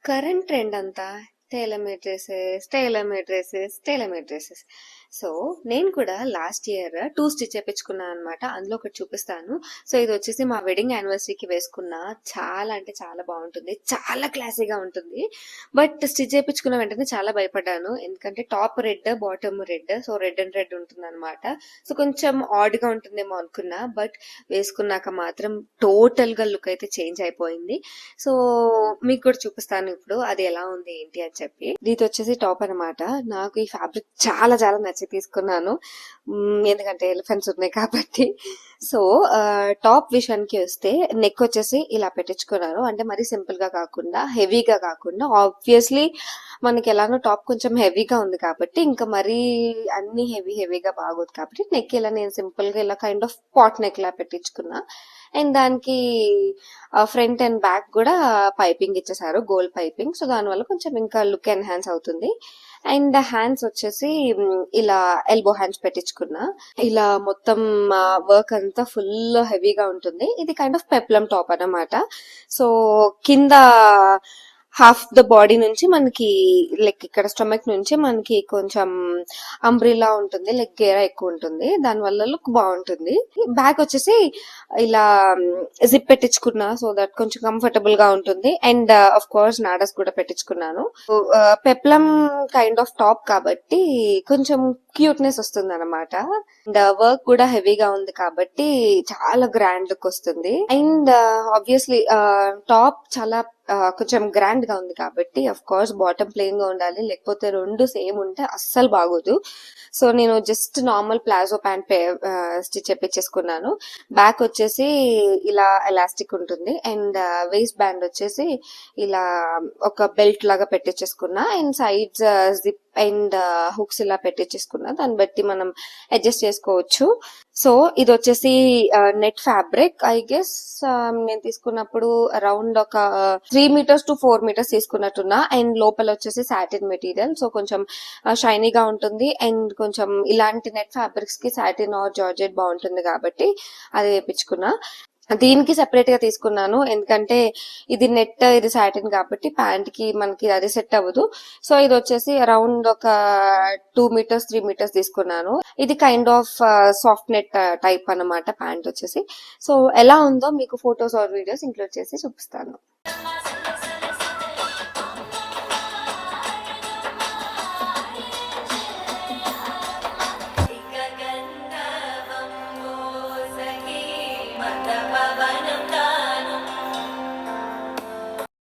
Current trend అంతా టైలర్మేడ్ dresses, టైలర్మేడ్ dresses, టైలర్మేడ్ dresses. So నేను కూడా లాస్ట్ ఇయర్ 2 స్టిచ్ చేపించుకున్నాను అనమాట. అందులో ఒకటి చూపిస్తాను. సో ఇది వచ్చేసి మా వెడ్డింగ్ యానివర్సరీకి వేసుకున్న. చాలా అంటే చాలా బాగుంటుంది, చాలా క్లాసీగా ఉంటుంది. బట్ స్టిచ్ చేయించుకున్న వెంటనే చాలా భయపడ్డాను, ఎందుకంటే top red, bottom red, so red and red ఉంటుంది అనమాట. సో కొంచెం ఆడ్ గా ఉంటుందేమో అనుకున్నా, బట్ వేసుకున్నాక మాత్రం టోటల్ గా లుక్ అయితే చేంజ్ అయిపోయింది. సో మీకు కూడా చూపిస్తాను ఇప్పుడు అది ఎలా ఉంది ఏంటి అని చెప్పి. ఇది వచ్చేసి టాప్ అనమాట. నాకు ఈ ఫ్యాబ్రిక్ చాలా చాలా నచ్చి తీసుకున్నాను, ఎందుకంటే ఎలిఫెంట్స్ ఉన్నాయి కాబట్టి. సో టాప్ విషయానికి వస్తే నెక్ వచ్చేసి ఇలా పెట్టించుకున్నాను. అంటే మరి సింపుల్ గా కాకుండా, హెవీగా కాకుండా. ఆబ్వియస్లీ మనకి ఎలానో టాప్ కొంచెం హెవీగా ఉంది కాబట్టి ఇంకా మరీ అన్ని హెవీగా బాగోదు కాబట్టి నెక్ ఇలా నేను సింపుల్ గా ఇలా కైండ్ ఆఫ్ పాట్ నెక్ లా పెట్టించుకున్నా. అండ్ దానికి ఫ్రంట్ అండ్ బ్యాక్ కూడా పైపింగ్ ఇచ్చేసారు, గోల్డ్ పైపింగ్. సో దానివల్ల కొంచెం ఇంకా లుక్ ఎన్హాన్స్ అవుతుంది. అండ్ హ్యాండ్స్ వచ్చేసి ఇలా ఎల్బో హ్యాండ్స్ పెట్టించుకున్నా. ఇలా మొత్తం వర్క్ అంతా ఫుల్ హెవీగా ఉంటుంది. ఇది కైండ్ ఆఫ్ పెప్లం టాప్ అన్నమాట. సో కింద హాఫ్ ద బాడీ నుంచి మనకి లైక్ ఇక్కడ స్టమక్ నుంచి మనకి కొంచెం అంబ్రిలా ఉంటుంది, లైక్ గేరా ఎక్కువ ఉంటుంది, దానివల్ల లుక్ బాగుంటుంది. బ్యాక్ వచ్చేసి ఇలా జిప్ పెట్టించుకున్నా, సో దట్ కొంచెం కంఫర్టబుల్ గా ఉంటుంది. అండ్ ఆఫ్ కోర్స్ నాడస్ కూడా పెట్టించుకున్నాను. పెప్లం కైండ్ ఆఫ్ టాప్ కాబట్టి కొంచెం క్యూట్నెస్ వస్తుంది అనమాట. అండ్ వర్క్ కూడా హెవీగా ఉంది కాబట్టి చాలా గ్రాండ్ లుక్ వస్తుంది. అండ్ ఆబ్వియస్లీ టాప్ చాలా కొంచెం గ్రాండ్ గా ఉంది కాబట్టి అఫ్ కోర్స్ బాటమ్ ప్లెయిన్ గా ఉండాలి, లేకపోతే రెండు సేమ్ ఉంటే అస్సలు బాగోదు. సో నేను just normal palazzo pant stitch చేపించేసుకున్నాను. బ్యాక్ వచ్చేసి ఇలా ఎలాస్టిక్ ఉంటుంది. అండ్ వేస్ట్ బ్యాండ్ వచ్చేసి ఇలా ఒక బెల్ట్ లాగా పెట్టించేసుకున్నా. And sides zip and hooks ఇలా పెట్టించేసుకున్నా. దాన్ని బట్టి మనం అడ్జస్ట్ చేసుకోవచ్చు. సో ఇది వచ్చేసి నెట్ ఫ్యాబ్రిక్. ఐ గెస్ నేను తీసుకున్నప్పుడు అరౌండ్ ఒక 3 మీటర్స్ టు 4 మీటర్స్ తీసుకున్నట్టున్నా. అండ్ లోపల వచ్చేసి సాటిన్ మెటీరియల్, సో కొంచెం షైనీగా ఉంటుంది. అండ్ కొంచెం ఇలాంటి నెట్ ఫ్యాబ్రిక్స్ కి సాటిన్ ఆర్ జార్జెట్ బాగుంటుంది కాబట్టి అది వేపించుకున్నా. దీనికి సెపరేట్ గా తీసుకున్నాను, ఎందుకంటే ఇది నెట్, ఇది సాటిన్ కాబట్టి ప్యాంట్ కి మనకి అది సెట్ అవ్వదు. సో ఇది వచ్చేసి అరౌండ్ ఒక 2 మీటర్స్ 3 మీటర్స్ తీసుకున్నాను. ఇది kind of soft net type అన్నమాట ప్యాంట్ వచ్చేసి. సో ఎలా ఉందో మీకు ఫోటోస్ ఆర్ వీడియోస్ ఇంక్లూడ్ చేసి చూపిస్తాను.